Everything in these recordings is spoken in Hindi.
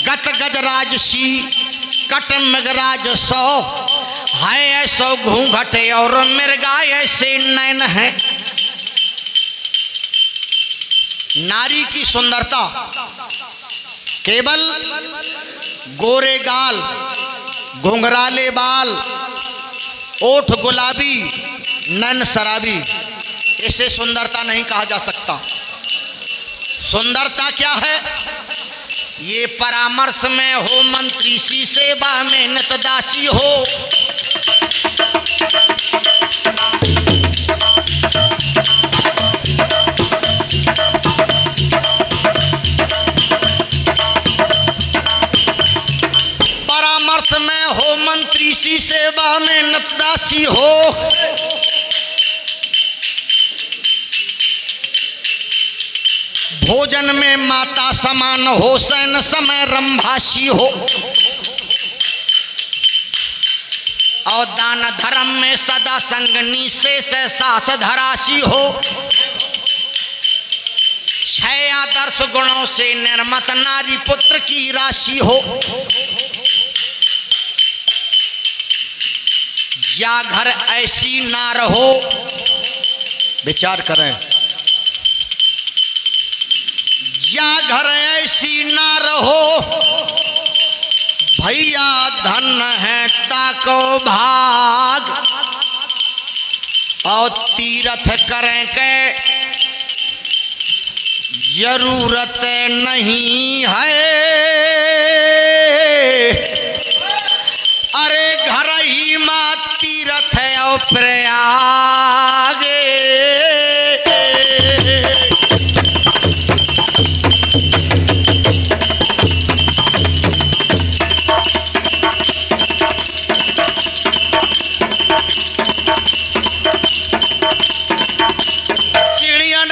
कट गजराज सी कट मगराज सौ है ऐसो घूंघटे और मृगा ऐसे नैन है। नारी की सुंदरता केवल गोरे गाल, घुंघराले बाल, ओठ गुलाबी, नैन शराबी, इसे सुंदरता नहीं कहा जा सकता। सुंदरता क्या है? ये परामर्श में हो, मंत्री सी सेवा में नितदासी हो। परामर्श में हो, मंत्री सी सेवा में नितदासी हो। भोजन में माता समान हो, सैन समय रंभासी हो। और दान धर्म में सदा संगनी से सास धरासी हो। छह आदर्श गुणों से निर्मत नारी पुत्र की राशि हो। जा घर ऐसी ना रहो, विचार करें, या घर ऐसी ना रहो, भैया धन है ताको भाग। और तीर्थ करें के जरूरत नहीं है। अरे घर ही मां तीर्थ है और प्रयाग।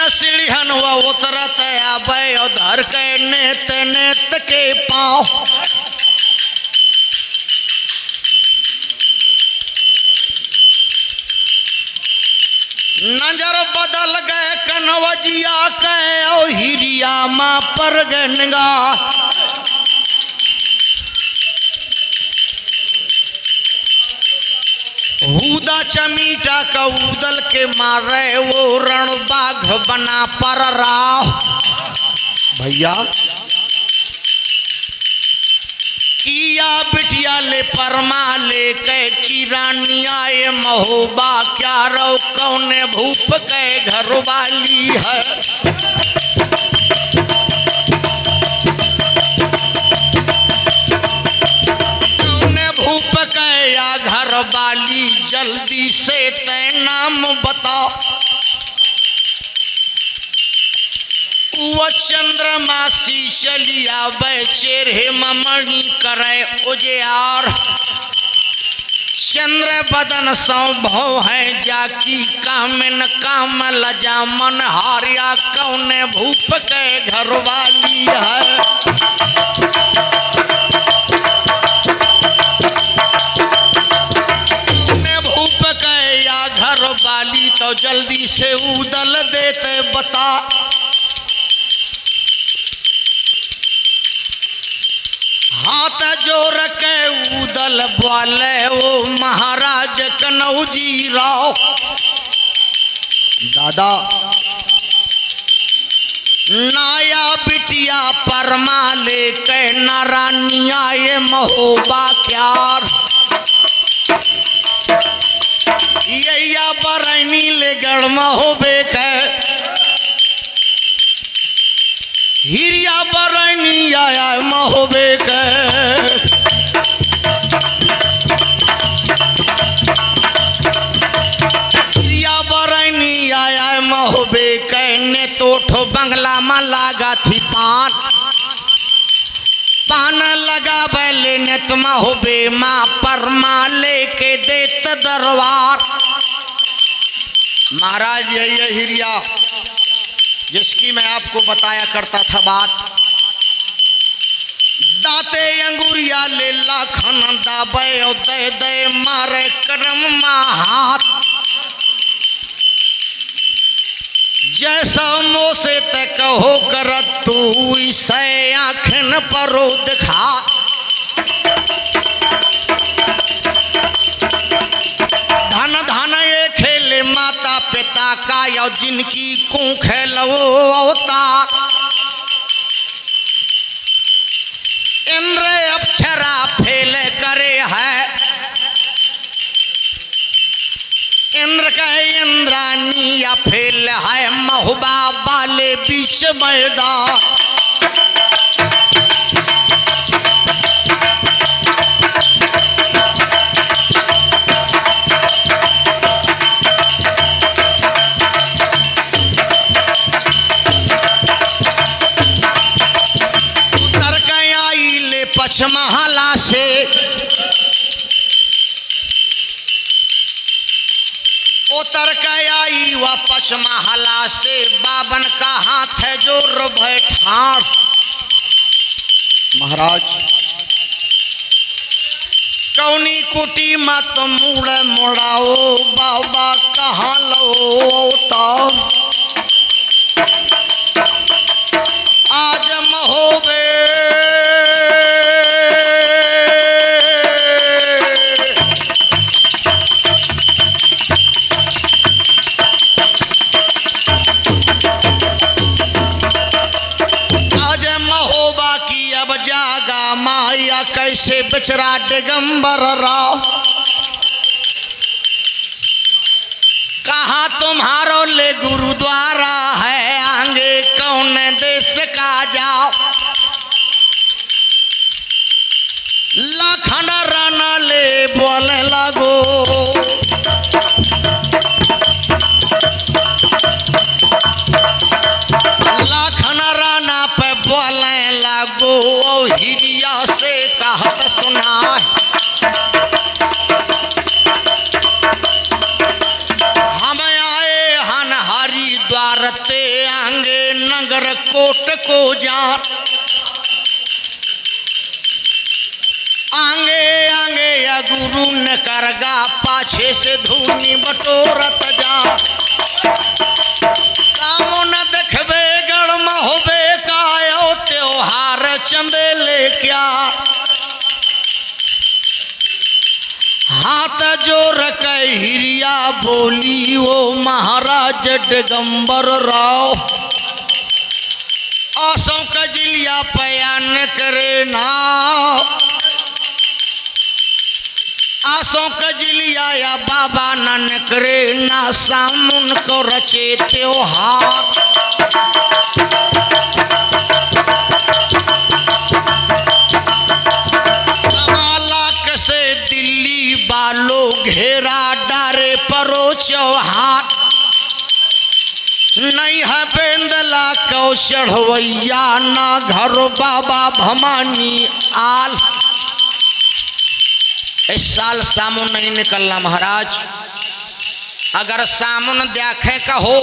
सीढ़ियन व उतरत आबे और धर के नेत नेत के पाँव। नजर बदल गए कनवजिया के और हिरिया माँ पर गनगा। हूदा चमीटा का उदल के मारे वो रण बाघ बना पर राह। भैया किया बिटिया ले परमा ले के की रानी आए महोबा। क्या रो कौने भूप के घर वाली है। या घर वाली जल्दी से तय नाम बता। वो चंद्रमासी चलिया वे चेहरे ममणी करे उजियार। चंद्र बदन सौभव है जाकी कामिन काम लजा मन हारिया। कौने भूप के घर वाली है। वाली तो जल्दी से उदल देते बता। हाथ जोड़ के उदल बोले वो महाराज कनौजी राव। दादा नाया बिटिया परमा लेके नारानिया ये महोबा क्यार। या बरैनी ले गढ़ हो बेक हिरिया बरैनी आया महो बेक। हिरिया बरैनी आया महो बेक ने तोठो बंगला में लागा थी पान। पान लगा बैले नेतमा हो बे माँ परमा लेके देत दरबार। महाराज यही हिरिया जिसकी मैं आपको बताया करता था बात। दाते अंगुरिया ले लाखन दाबे और दे दे मारे करम मा हाथ। जैसा मोसे तक हो करत तू इसे आँखन परो दिखा। धन धन ये खेले माता पिता का या जिनकी कूख लवता। इंद्र अप्सरा फेल करे है, इंद्र का इंद्रानी या फेल है महुबा वाले बीच मैदान। उतर के आई ले पचमहला से, उतर के आई वापस महला से। बावन का हाथ है जोर बैठार। महाराज कौनी कुटी मत मुड़ मुड़ाओ, बाबा कहाँ लो अवतार। आज महोबे माया कैसे बेचरा दिगंबर राव। कहाँ तुम्हारो ले गुरुद्वारा है, आगे कौन देश का जाओ। लखन राना ले बोले लगो, लखन राना पे बोले लगो। हिरिया से कहत सुना, हम आए हन हरिद्वार ते आंगे नगर कोट को जान। आंगे आंगे या गुरु न करगा, पाछे से धूनी बटोरत जा। सामों न देखबे गढ़ होबे कायो त्योहार चंदेले क्या। हाथ जोर के हिरिया बोली वो महाराज दिगंबर राव। आसों कजिलिया पयान करे ना, आसों कजिलिया या बाबा नन करे ना। सामुन को रचे त्योहार, से दिल्ली बालो घेरा डारे परो चौहान। नहीं है बेंदला को चढ़वैया, ना घर बाबा भमानी आल। इस साल सामुन नहीं निकलना महाराज। अगर सामुन देखे का हो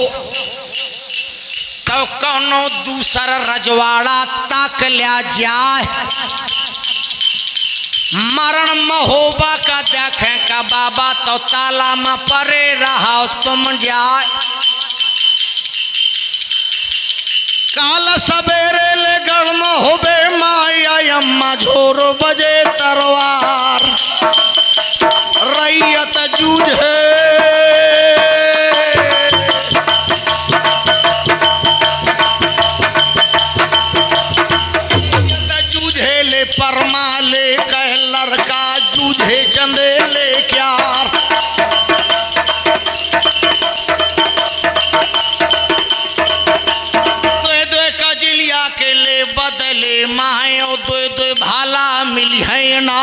तो कौनो दूसरा रजवाड़ा ताक लिया जाए। मरण महोबा का देखे का बाबा तो ताला में परे रहा तुम जाए। काल सवेरे ले गढ़ महोबे माया अम्मा झोर बजे तरवार। रैयत जूझे परमा ले कह लड़का जूझे चंदे ले क्या। दो दो कजिलिया के ले बदले मायो, दो दो भाला मिली है ना।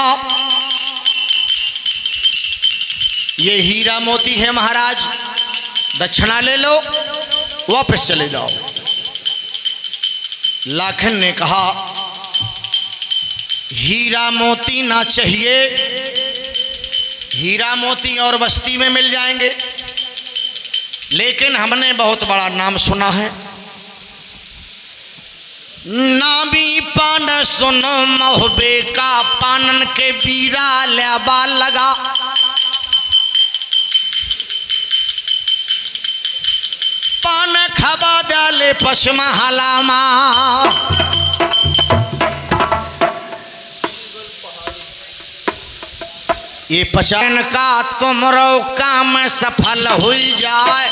ये हीरा मोती है महाराज, दक्षिणा ले लो वापस चले जाओ। लाखन ने कहा हीरा मोती ना चाहिए, हीरा मोती और बस्ती में मिल जाएंगे, लेकिन हमने बहुत बड़ा नाम सुना है। नामी पान सुनो महोबे का, पानन के बीरा ल्याबा लगा। पान खबा डाले पश्चिमा हलामा ये पहचान का तुमरो काम सफल हो जाए।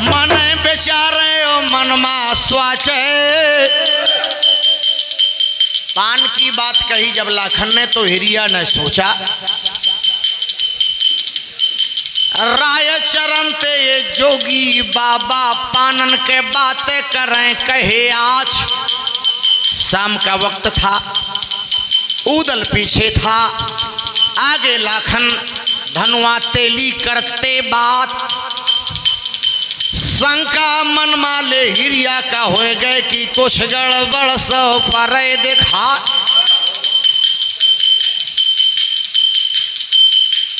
मन बेचारे ओ मनमा स्वाच पान की बात कही जब लाखन ने तो हिरिया ने सोचा राय चरण ते ये जोगी बाबा पानन के बातें करें कहे आज। शाम का वक्त था, उदल पीछे था, आगे लाखन धनुआ तेली करते बात। शंका मन माले हिरिया का हो गए कि कुछ गड़बड़ सो पर देखा।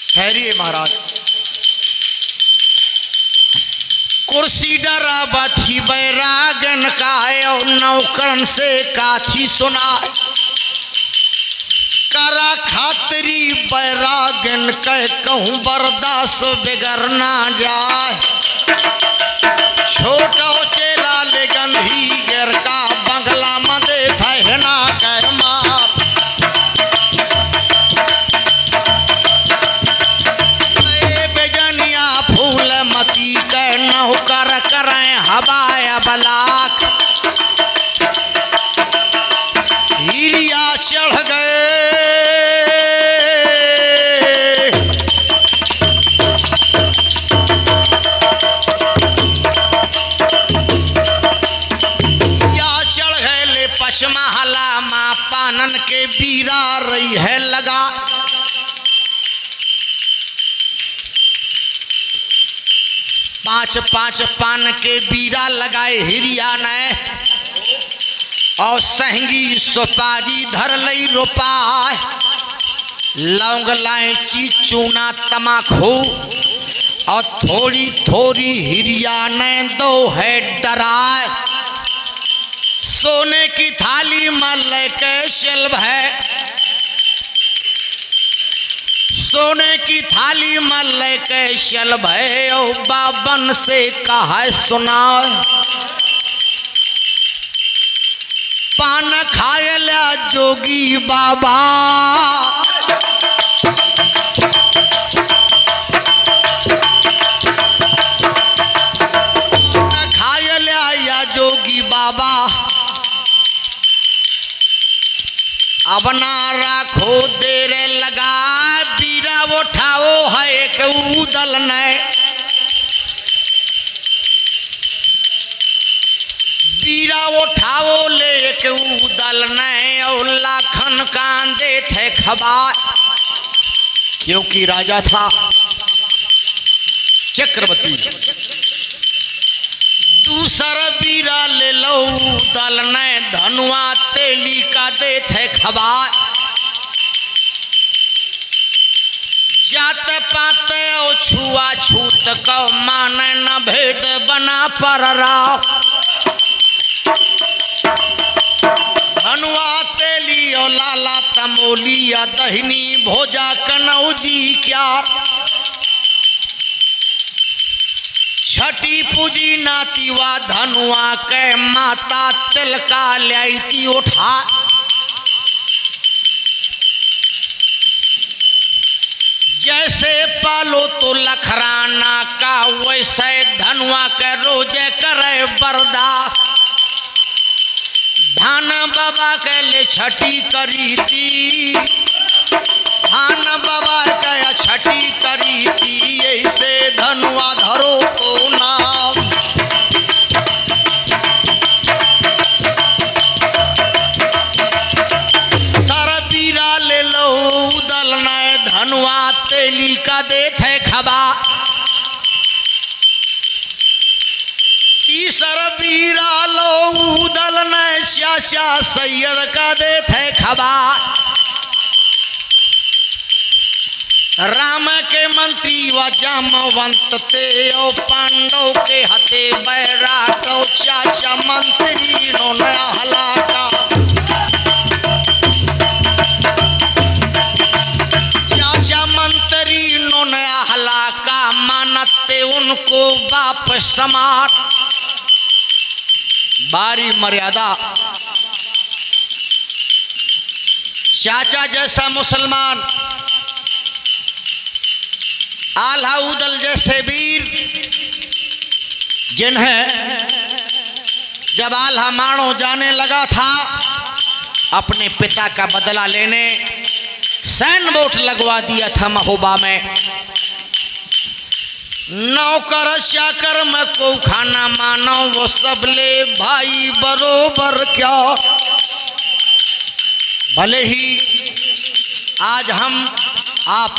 ठहरिए महाराज, कुर्सी डरा बाथी बैरागन का नौकरन से काथी सुना करा खातरी बैरागन कह कहूँ बर्दाश्त बिगड़ ना जाए। छोटा चेला ले गंधी गिर का बंगला मदे थे ना कह माप बेजनिया फूल मती कह नौकर करें हवाया बलाक। हिरिया चढ़ गए महला माँ पानन के बीरा रही है लगा। पांच पांच पान के बीरा लगाए हिरिया ने और सहंगी सुपारी धर लई रोपा। लौंग लाइची चूना तमाखू और थोड़ी थोड़ी हिरिया ने दो है डराए। सोने की थाली में लेके शल्भ है, सोने की थाली में लेके शल्भ है ओ बाबन से कहा सुना। पान खाए ला जोगी बाबा खाए ला या जोगी बाबा अब ना राखो देर लगा। बीरा उठाओ है एक उदल ने बीरा उठाओ ले एक उदल ने और लाखन कांदे थे खबर क्योंकि राजा था चक्रवर्ती। दूसरा बीरा ले लो दल ने धनुआ तेली का दे थे खबर। जाते पाते ओ छुआ छूत को माने न भेद बना पर राव। धनुआ तेली ओ लाला तमोलिया दहिनी भोजा कनौजी क्या। छठी पूजी नातीवा धनुआ के माता तिलका ल्याती उठा। जैसे पालो तो लखराना का वैसे धनुआ के रोजे करे बर्दाश्त। धान बाबा के ले छठी करी थी, धान बाबा के छठी करी थी। ऐसे धनुआ धरो तो नाम सारा बीरा ले लो उदल ने धनुआ तेली का देखे खबा। तीसरा बीरा लो उदल ने चाचा सैयद का देखे खबा। राम के मंत्री व जामवंत ते ओ पांडव के हते बैराट चाचा मंत्री नो नया हलाका। बाप समार। बारी मर्यादा, चाचा जैसा मुसलमान, आल्हा उदल जैसे वीर, जिन्हें जब आल्हा मानो जाने लगा था अपने पिता का बदला लेने, सैन बोट लगवा दिया था महोबा में। नौकर चाकर में को खाना मानो, वो सब ले भाई बरोबर क्या। भले ही आज हम आप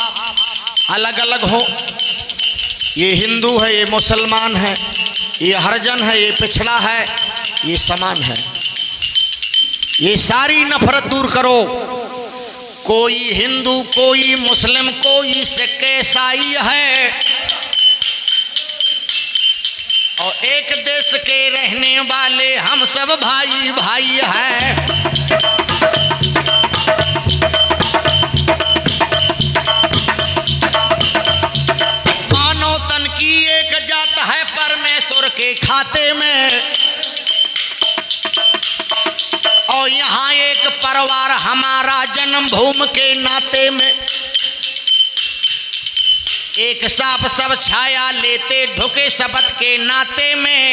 अलग अलग हो, ये हिंदू है, ये मुसलमान है, ये हरिजन है, ये पिछड़ा है, ये समान है। ये सारी नफरत दूर करो। कोई हिंदू, कोई मुस्लिम, कोई सिख, ईसाई है, और एक देश के रहने वाले हम सब भाई भाई हैं। मानव तन की एक जात है परमेश्वर के खाते में, और यहाँ एक परिवार हमारा जन्मभूमि के नाते में। एक साथ सब छाया लेते ढुके शपथ के नाते में।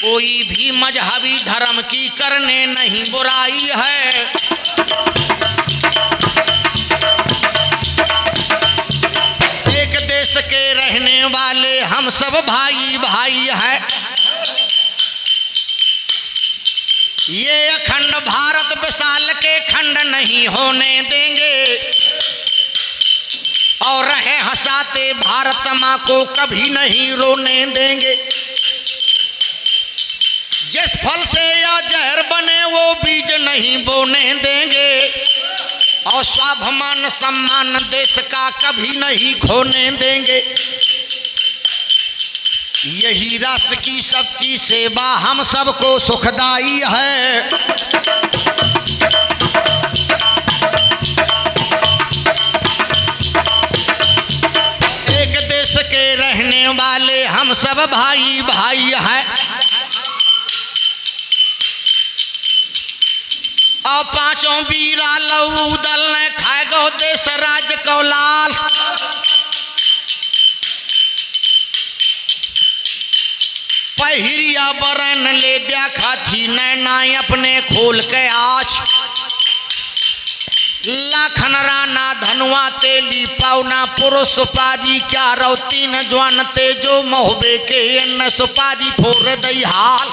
कोई भी मजहबी धर्म की करने नहीं बुराई है। एक देश के रहने वाले हम सब भाई भाई हैं। ये अखंड भारत विशाल के खंड नहीं होने देंगे, और रहे हंसाते भारत माँ को कभी नहीं रोने देंगे। जिस फल से या जहर बने वो बीज नहीं बोने देंगे, और स्वाभिमान सम्मान देश का कभी नहीं खोने देंगे। यही राष्ट्र की सच्ची सेवा हम सबको सुखदाई है। एक देश के रहने वाले हम सब भाई भाई हैं। और पांचों वीरा लहू दल ने खाए गो देश राज को लाल। पहिरिया बरन ले दिया खाथी नैना अपने खोल के आज। लाखन राना धनुआ तेली पावना पुरुष सुपारी क्या रौती न ज्वानते जो मोहबे के न सुपारी फोर दई हाल।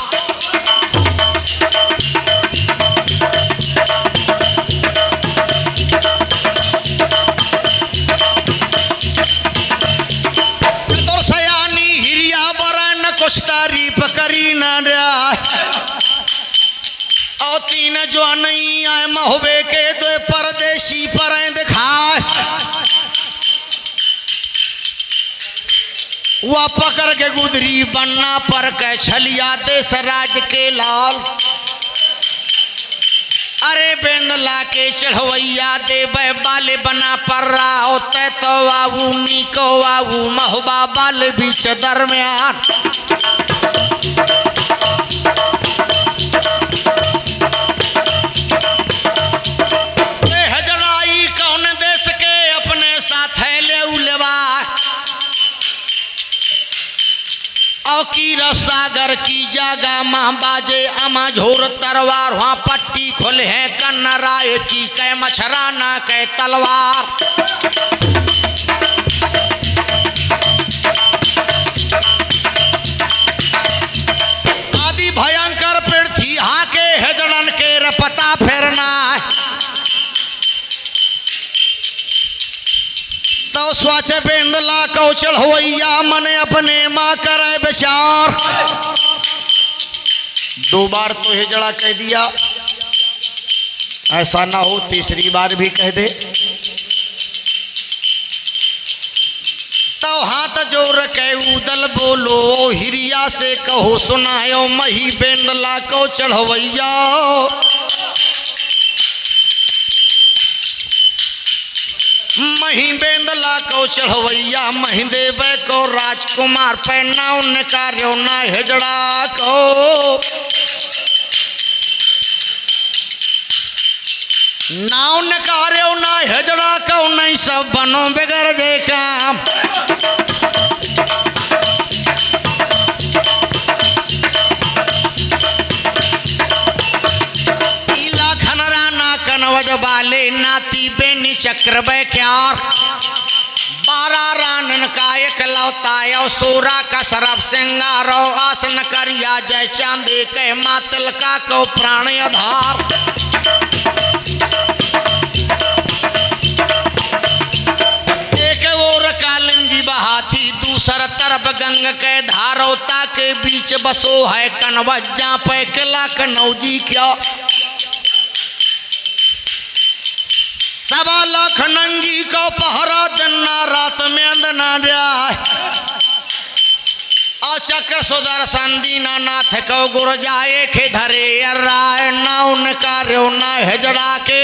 तो सयानी हिरिया बरन कुछ तारीफ करी न और तीन जो नहीं आए महोबे के दो परदेशी पर दिखाए। वह पकड़ के गुदरी बनना पर के छलिया देश राज के लाल। अरे बेंदला के चढ़वैया देवे बाले बना पर रहा तय तो वाऊ नीको वाऊ महोबा बाल बीच दरमियान। की सागर की जगह माँ बाजे अमा झोर तरवार। वहाँ पट्टी खोले हैं कन्नराय की कै मछराना कै तलवार। आदि भयंकर पृथ्वी हाँ के हेदड़न के रपता फेरना। तो स्वच्छ बेंदला को चढ़वैया मने अपने माँ करे विचार। दो बार तो हिजड़ा कह दिया, ऐसा ना हो तीसरी बार भी कह दे। तो हाथ जोड़ के उदल बोलो हिरिया से कहो सुनायो मही बेंदला को चढ़वैया। मही बेंदला को चढ़वैया मही देवे को राजकुमार पे नाव नकार्यो ना हेजड़ा को नाव नकार्यो ना हेजड़ा को नहीं सब बनो बगैर देखा कनवज बाले नाती बेनी चक्र बैख्यार 12 रानन का एकलौता सूरा का सरब सिंगारो आसन करिया जय चांदी के मातल का को प्राण आधार एक ओर कालिंदी बहाती दूसर तरफ गंग के धारोता के बीच बसो है कनवज जा पे किला कनौजी क्या 1.25 लाख नंगी को पहरा दिन रात में अंदना चक्र सुदर्शन दीना नाथ को गुर जाए खे धरे राय नाव नकार्यो ना हेजड़ा के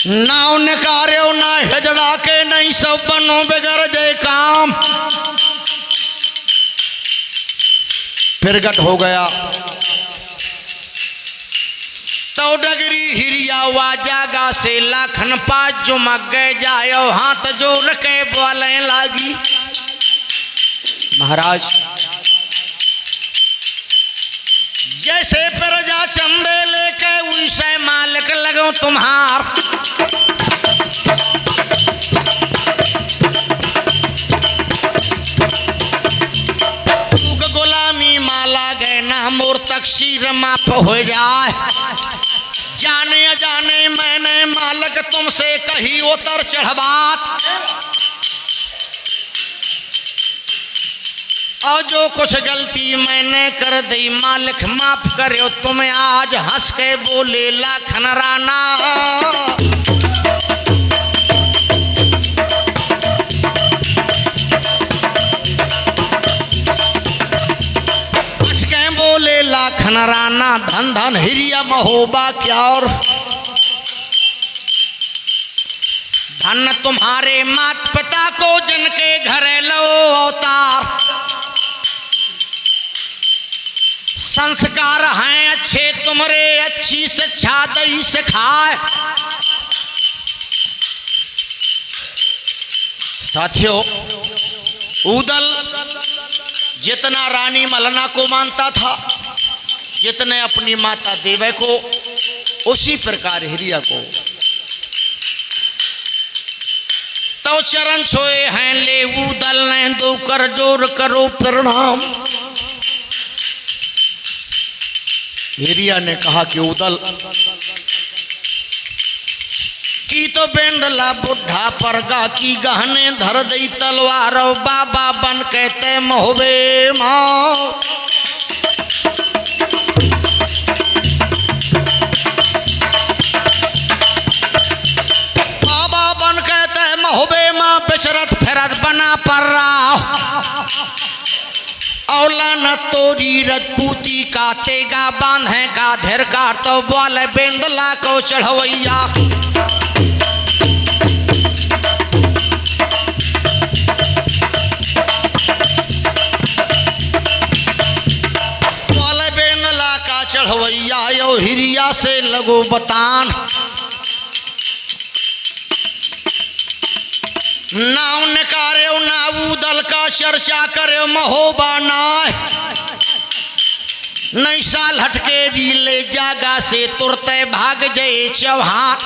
नाव नकार्यो ना हेजड़ा के नहीं सब बनो बगैर जय काम प्रगट हो गया तो डगरी हिरिया वाजागा से लाखन पाँच जो मग गए जायो हाथ जोड़ के बोले लागी महाराज जैसे प्रजा चंदे लेके वैसे मालिक लगो तुम्हार गुलामी माला गए ना मोर तक शीर माप हो जाए जाने अजाने मैंने मालिक तुमसे कही उतर चढ़बात और जो कुछ गलती मैंने कर दी मालिक माफ करे तुम आज हंस के बोले लाखन राना लाखन राना धन धन हिरिया महोबा क्या और धन तुम्हारे मात पिता को जिनके घरे लो अवतार संस्कार हैं अच्छे तुम्हारे अच्छी शिक्षा दई सिखाए साथियों उदल जितना रानी मलना को मानता था जितने अपनी माता देवे को उसी प्रकार हिरिया को तो चरण सोए हैं ले उदल ने दो कर जोर करो प्रणाम हिरिया ने कहा कि उदल की तो बेंदला बुढ़ा परगा की गहने धर दई तलवार बाबा बन कहते मोहबे माँ बाबा बन कहते मोहबे माँ बिशरत फिरत बना पर औला न तोरी रजपूती का तेगा बांधे का धीर का तो बोले बेंदला को चढ़वैया चढ़वैया यो हिरिया से लगो बतान नाव नकार्यो ना उदल का चर्चा करे महोबा नाय नहीं साल हटके रीले जागा से तुरते भाग जाए चौहान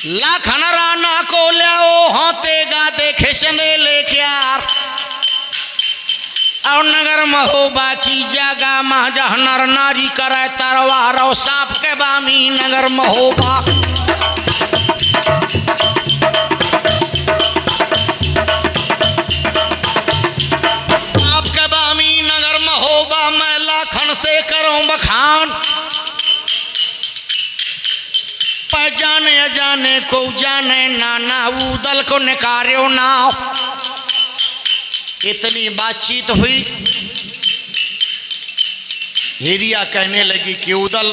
लाखन राना को ले होतेगा देखे चंदे लेके यार और नगर महोबा की जगह माँ जह नर नारी करे तरवार और सांप के बामी नगर महोबा सांप के बामी नगर महोबा मैं लाखन से करूं बखान पर जाने अजाने को जाने नाना उदल को निकार्यो नाव इतनी बातचीत हुई हिरिया कहने लगी कि उदल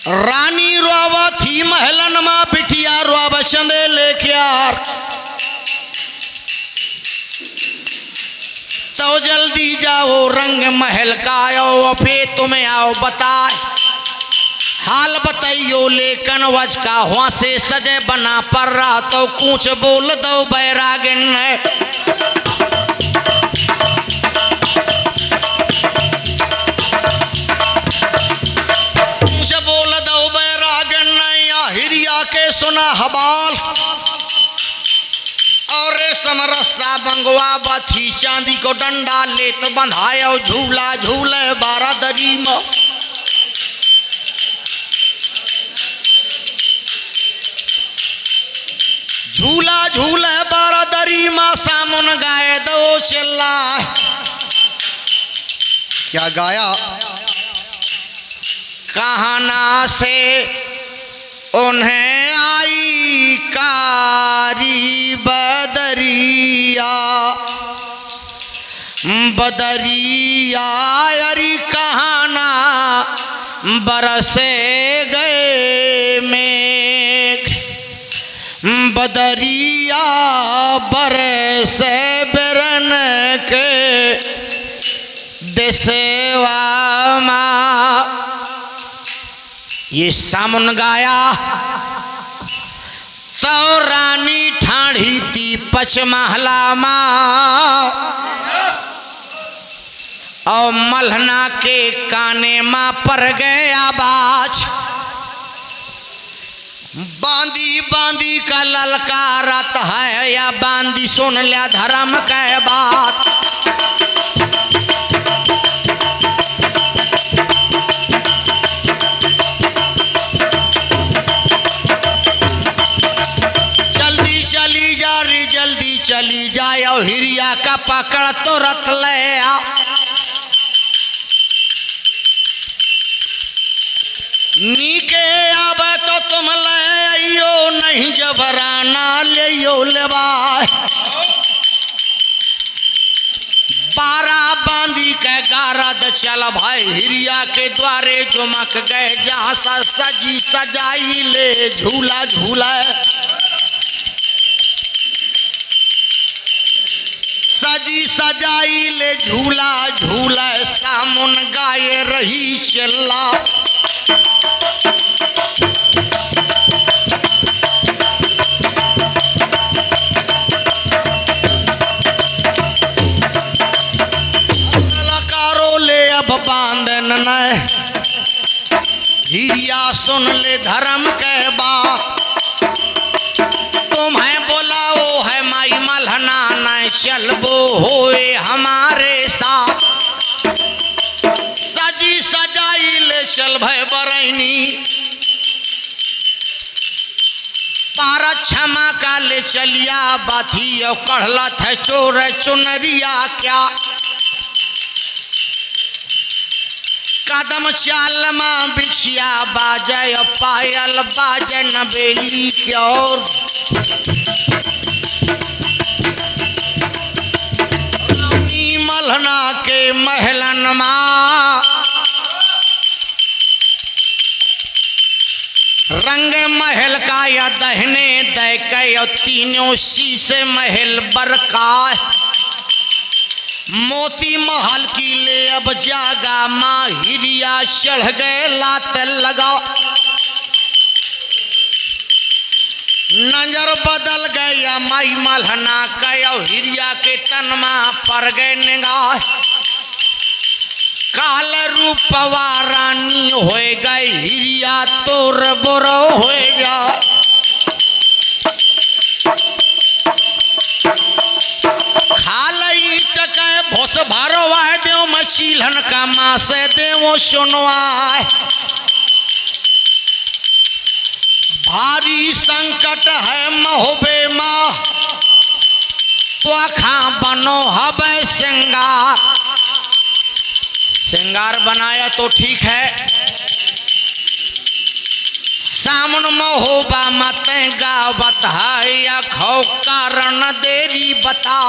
रानी रोवा थी महलन माँ बिटिया रोवा चंदे लेके यार, तो जल्दी जाओ रंग महल का आओ फे तुम्हें आओ बताए हाल बताइयो लेकिन वज का हुआ से सजे बना पर रहा तो कुछ बोल दो बैरागिन है। कुछ बोल दो बैरागिन या हिरिया के सुना हवाल और समरस्ता बंगवा बथी चांदी को डंडा लेत बंधायो झूला झूले बारादरी में। झूला झूले बारादरी माँ सामुन गाए दो चिल्ला। क्या गाया? कहना से उन्हें आई कारी बदरिया बदरिया अरी कहना बरसे गए मेघ बदरिया बरसे बिरन के देसेवा माँ। ये सामुन गाया तो रानी ठाड़ी थी पचमहला माँ और मल्हना के काने माँ पर गए आवाज बांदी बांदी का ललकारत है या बांदी सुन लिया धर्म के बात। जल्दी चली जा रे जल्दी चली जाए और हिरिया का पकड़ तो रख ले आ। नीके अब तो तुम ले आइयो नहीं जबराना लियो लेवाए। बारह बांदी के गारद चल भाई हिरिया के द्वारे जुमक गए जहाँ सजी सजाई ले झूला झूला सजी सजाई ले झूला झूला सामुन गाये रही चिल्ला। ललकारो ले अब बांधन न हिरिया सुन ले धर्म के बात। तुम्हें बोलाओ है माई मल्हना न चलबो होए हमारे साथ। सजी सजाई ले चल भय बरैनी पारा क्षमा का ले चलिया बाथी और कढ़ला थे चोर चुनरिया क्या। कदम चाल माँ बिछिया बाजे पायल बाजे नबेली क्या और मल्हना के महलन माँ रंग महल का या दहने दे के तीनों शीशे महल बरका मोती महल की ले अब जागा माँ हिरिया चढ़ गए लात लगा। नजर बदल गया माई मल्हना कया हिरिया के तनमा पर गए निगाह। काल रूपवा रानी हो गई हिरिया तोर बोरो हो जा। खालई चके भोस भरवा देव मछीलन का माँ से देवो सुनवाए। भारी संकट है महोबे माँ तो खा बनो हबे श्रृंगार। श्रृंगार बनाया तो ठीक है सामन महोबा मत गावत है या खौ कारण देरी बता।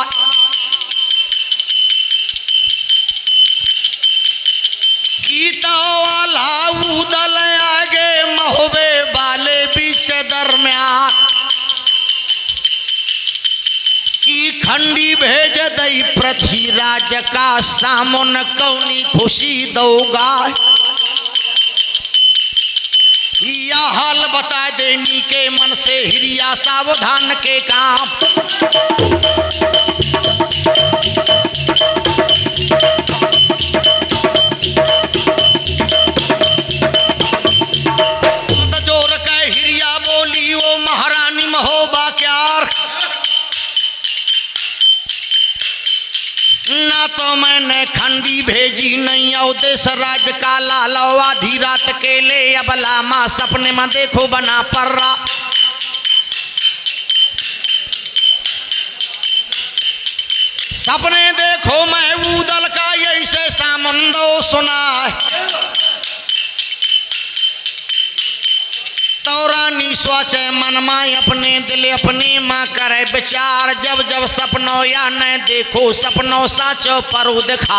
धीराज का सामुन कौनी खुशी दोगा। या हाल बता देनी के मन से हिरिया सावधान के काम। जोर के हिरिया बोली वो महारानी महोबा क्यार, ना तो मैंने खंडी भेजी नहीं देश राज का लाला आधी रात के ले अबला माँ सपने में देखो बना पर्रा। सपने देखो मैं उदल का ऐसे सामंदो सुना। तौरानी सोचे मन माँ अपने दिल अपने माँ करे विचार। जब जब सपनों या न देखो सपनों साचो पर दिखा।